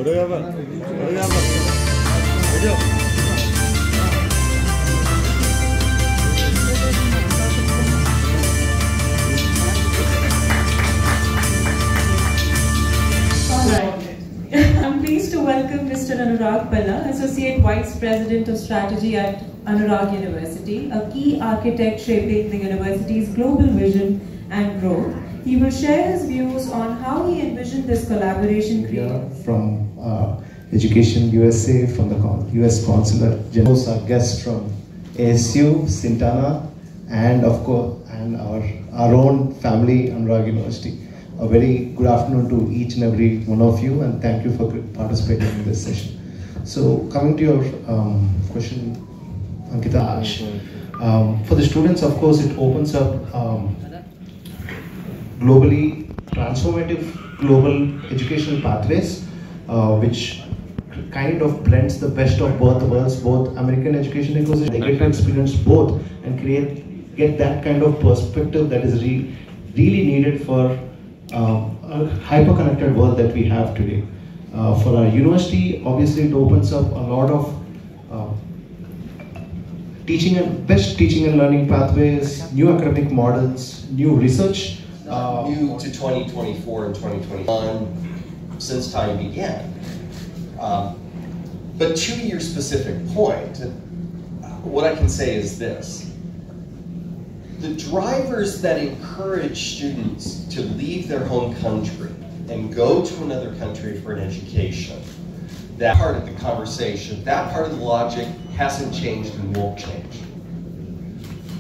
I'm pleased to welcome Mr. Anurag Palla, Associate Vice President of Strategy at Anurag University, a key architect shaping the university's global vision and growth. He will share his views on how he envisioned this collaboration from Education USA, from the US Consulate General, our guests from ASU, Sintana, and of course, and our own family, Anurag University. A very good afternoon to each and every one of you, and thank you for participating in this session. So, coming to your question, Ankita, for the students, of course, it opens up globally transformative global educational pathways, which kind of blends the best of both worlds, both American education ecosystem. They get to experience both and get that kind of perspective that is really needed for a hyper-connected world that we have today. For our university, obviously it opens up a lot of best teaching and learning pathways, new academic models, new research. New to 2024 and 2021 since time began. But to your specific point, what I can say is this. The drivers that encourage students to leave their home country and go to another country for an education, that part of the conversation, that part of the logic hasn't changed and won't change.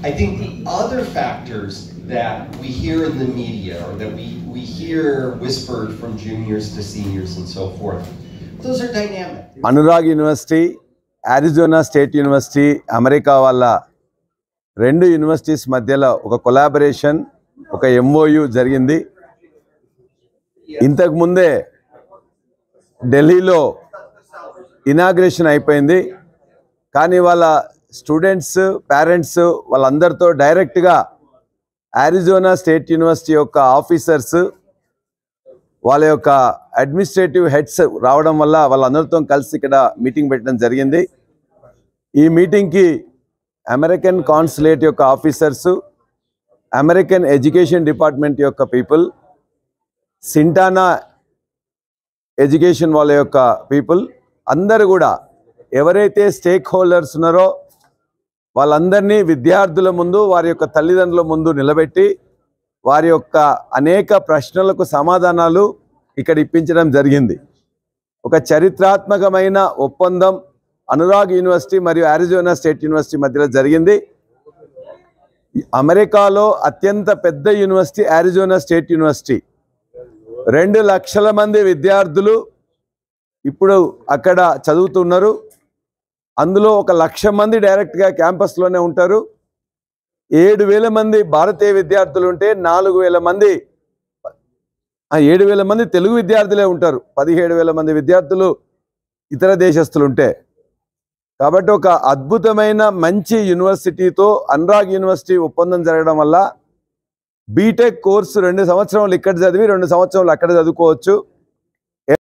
I think the other factors that we hear in the media or that we hear whispered from juniors to seniors and so forth, those are dynamic. Anurag University, Arizona State University, America walla రెండు universities మధ్యలో ఒక collaboration, ఒక MOU జరిగింది. ఇంతకు ముందే ఢిల్లీలో inauguration అయిపోయింది. కానీ వాళ్ళ స్టూడెంట్స్, పేరెంట్స్ వాళ్ళందరితో డైరెక్ట్గా అరిజోనా స్టేట్ యూనివర్సిటీ యొక్క ఆఫీసర్స్, వాళ్ళ యొక్క అడ్మినిస్ట్రేటివ్ హెడ్స్ రావడం వల్ల వాళ్ళందరితో కలిసి ఇక్కడ మీటింగ్ పెట్టడం జరిగింది. ఈ మీటింగ్కి అమెరికన్ కాన్సులేట్ యొక్క ఆఫీసర్స్, అమెరికన్ ఎడ్యుకేషన్ డిపార్ట్మెంట్ యొక్క పీపుల్, సింటానా ఎడ్యుకేషన్ వాళ్ళ యొక్క పీపుల్ అందరూ కూడా ఎవరైతే స్టేక్ హోల్డర్స్ ఉన్నారో వాళ్ళందరినీ విద్యార్థుల ముందు, వారి యొక్క తల్లిదండ్రుల ముందు నిలబెట్టి వారి యొక్క అనేక ప్రశ్నలకు సమాధానాలు ఇక్కడ ఇప్పించడం జరిగింది. ఒక చరిత్రాత్మకమైన ఒప్పందం అనురాగ్ యూనివర్సిటీ మరియు అరిజోనా స్టేట్ యూనివర్సిటీ మధ్యలో జరిగింది. అమెరికాలో అత్యంత పెద్ద యూనివర్సిటీ అరిజోనా స్టేట్ యూనివర్సిటీ. 2 లక్షల మంది విద్యార్థులు ఇప్పుడు అక్కడ చదువుతున్నారు. అందులో 1 లక్ష మంది డైరెక్ట్గా క్యాంపస్లోనే ఉంటారు. 7,000 మంది భారతీయ విద్యార్థులు ఉంటే 4,000 మంది 7,000 మంది తెలుగు విద్యార్థులే ఉంటారు. 17,000 మంది విద్యార్థులు ఇతర దేశస్తులు ఉంటే. కాబట్టి ఒక అద్భుతమైన మంచి యూనివర్సిటీతో అనురాగ్ యూనివర్సిటీ ఒప్పందం జరగడం వల్ల బీటెక్ కోర్సు 2 సంవత్సరాలు ఇక్కడ చదివి 2 సంవత్సరాలు అక్కడ చదువుకోవచ్చు.